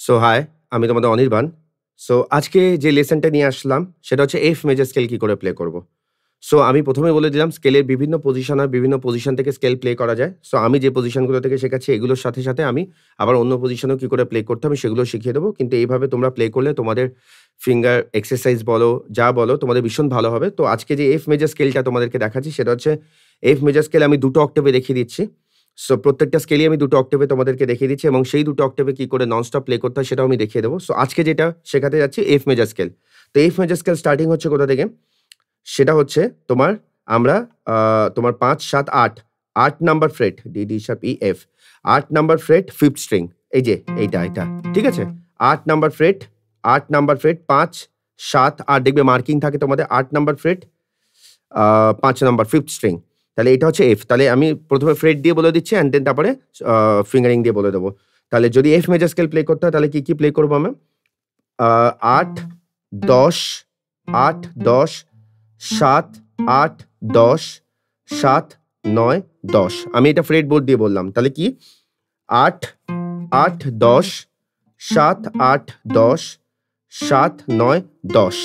So high, আমি তোমাদের Anirban. So আজকে যে লেসনটা নিয়ে আসলাম সেটা হচ্ছে এফ মেজর স্কেল কি করে প্লে করব। সো আমি ১ম এ বলে দিলাম স্কেলের বিভিন্ন পজিশন হয়, বিভিন্ন পজিশন থেকে স্কেল প্লে করা যায়। সো আমি যে পজিশনগুলো থেকে শেখাচ্ছি এগুলোর সাথে, সাথে আমি আবার অন্য পজিশনেও কি করে প্লে করতে হবে সেগুলোও শিখিয়ে দেবো। কিন্তু এইভাবে তোমরা প্লে করলে তোমাদের ফিঙ্গার এক্সারসাইজ বলো, যা বলো তোমাদের ভীষণ ভালো হবে। তো আজকে যে এফ মেজর স্কেলটা তোমাদেরকে দেখাচ্ছি সেটা হচ্ছে এফ মেজর স্কেল আমি ২ টো অক্টেভে দেখিয়ে দিচ্ছি। সো প্রত্যেকটা স্কেলই আমি ২ টো অক্টেভে তোমাদেরকে দেখিয়ে দিচ্ছি এবং সেই ২ টো অক্টেভে কি করে নন-স্টপ প্লে করতে হয় সেটাও আমি দেখিয়ে দেবো। সো আজকে যেটা শেখাতে যাচ্ছি এফ মেজর স্কেল। তো এফ মেজর স্কেল স্টার্টিং হচ্ছে কোথা থেকে? সেটা হচ্ছে আমরা তোমার ৫, ৭, ৮ number fret D, D sharp, E, F ৮ number fret 5th string এই যে এইটা। ঠিক আছে? ৮ নাম্বার ফ্রেট ৫, ৭, ৮ দেখবে মার্কিং থাকে তোমাদের ৮ number freight ৫ number 5th string. তাহলে এটা হচ্ছে এফ। তাহলে আমি ১ম এ ফ্রেট দিয়ে বলে দিচ্ছি অ্যান্ড দেন তারপরে ফিঙ্গারিং দিয়ে বলে দেবো। তাহলে যদি এফ মেজর স্কেল প্লে করতে হয় তাহলে কি প্লে করবো আমরা? ৮, ১০, ৮, ১০, ৭, ৮, ১০, ৭, ৯, ১০ আমি এটা ফ্রেট বোর্ড দিয়ে বললাম। তাহলে কি ৮, ৮, ১০, ৭, ৮, ১০, ৭, ৯, ১০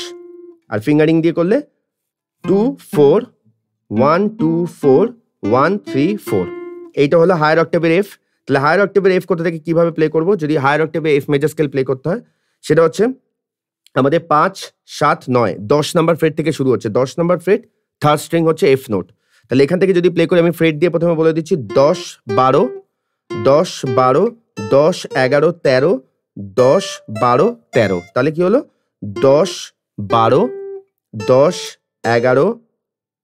আর ফিঙ্গারিং দিয়ে করলে 2, 4, 1, 2, 4, 1, 3, 4 এইটা হলো হায়ার অক্টেভের এফ। তাহলে হায়ার অক্টেভের এফ কোথা থেকে কিভাবে প্লে করবো? যদি হায়ার অক্টেভে এফ মেজর স্কেল প্লে করতে হয় সেটা হচ্ছে আমাদের ৫, ৭, ৯, ১০ নাম্বার ফ্রেট থেকে শুরু হচ্ছে। ১০ নাম্বার ফ্রেট 3rd স্ট্রিং হচ্ছে এফ নোট। তাহলে এখান থেকে যদি প্লে করি আমি ফ্রেট দিয়ে প্রথমে বলে দিচ্ছি ১০, ১২, ১০, ১২, ১০, ১১, ১৩, ১০, ১২, ১৩ তাহলে কি হলো? ১০, ১২, ১০, ১১,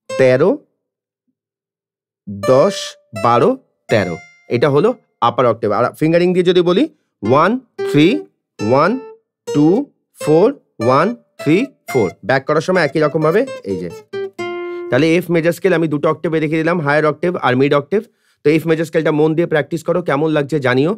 ১৩, ১০, ১২, ১৩ এটা হলো আপার অক্টেভ। আর ফিঙ্গারিং দিয়ে যদি বলি 1, 3, 1, 2, 4, 1, 3, 4 ব্যাক করার সময় একই রকম ভাবে এই যে। তাহলে এফ মেজর স্কেল আমি ২ টো অক্টেভে দেখিয়ে দিলাম, হায়ার অক্টেভ আর মিড অক্টেভ। তো এফ মেজর স্কেলটা মন দিয়ে প্র্যাকটিস করো, কেমন লাগছে জানিও।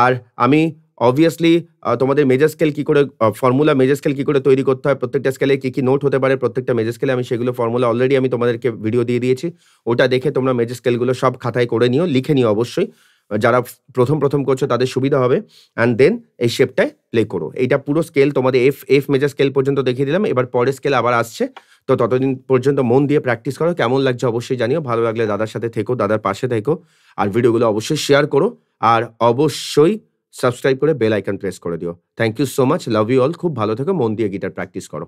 আর আমি অবভিয়াসলি তোমাদের মেজর স্কেল কি করে ফর্মুলা মেজর স্কেল কি করে তৈরি করতে হয়, প্রত্যেকটা স্কেলে কি নোট হতে পারে প্রত্যেকটা মেজর স্কেলে আমি সেগুলো ফর্মুলা অলরেডি আমি তোমাদেরকে ভিডিও দিয়ে দিয়েছি। ওটা দেখে তোমরা মেজর স্কেলগুলো সব খাতায় করে নিও, লিখে নিও অবশ্যই। যারা প্রথম করছো তাদের সুবিধা হবে। অ্যান্ড দেন এই শেপটায় প্লে করো। এইটা পুরো স্কেল তোমাদের এফ মেজর স্কেল পর্যন্ত দেখিয়ে দিলাম। এবার পরের স্কেল আবার আসছে। তো ততদিন পর্যন্ত মন দিয়ে প্র্যাকটিস করো। কেমন লাগছে অবশ্যই জানিও। ভালো লাগলে দাদার সাথে থেকো, দাদার পাশে থেকো। আর ভিডিওগুলো অবশ্যই শেয়ার করো। আর অবশ্যই সাবস্ক্রাইব করে বেল আইকন প্রেস করে দিও। Thank you so much. Love you all. খুব ভালো থেকো। মন দিয়ে গিটার প্র্যাকটিস করো।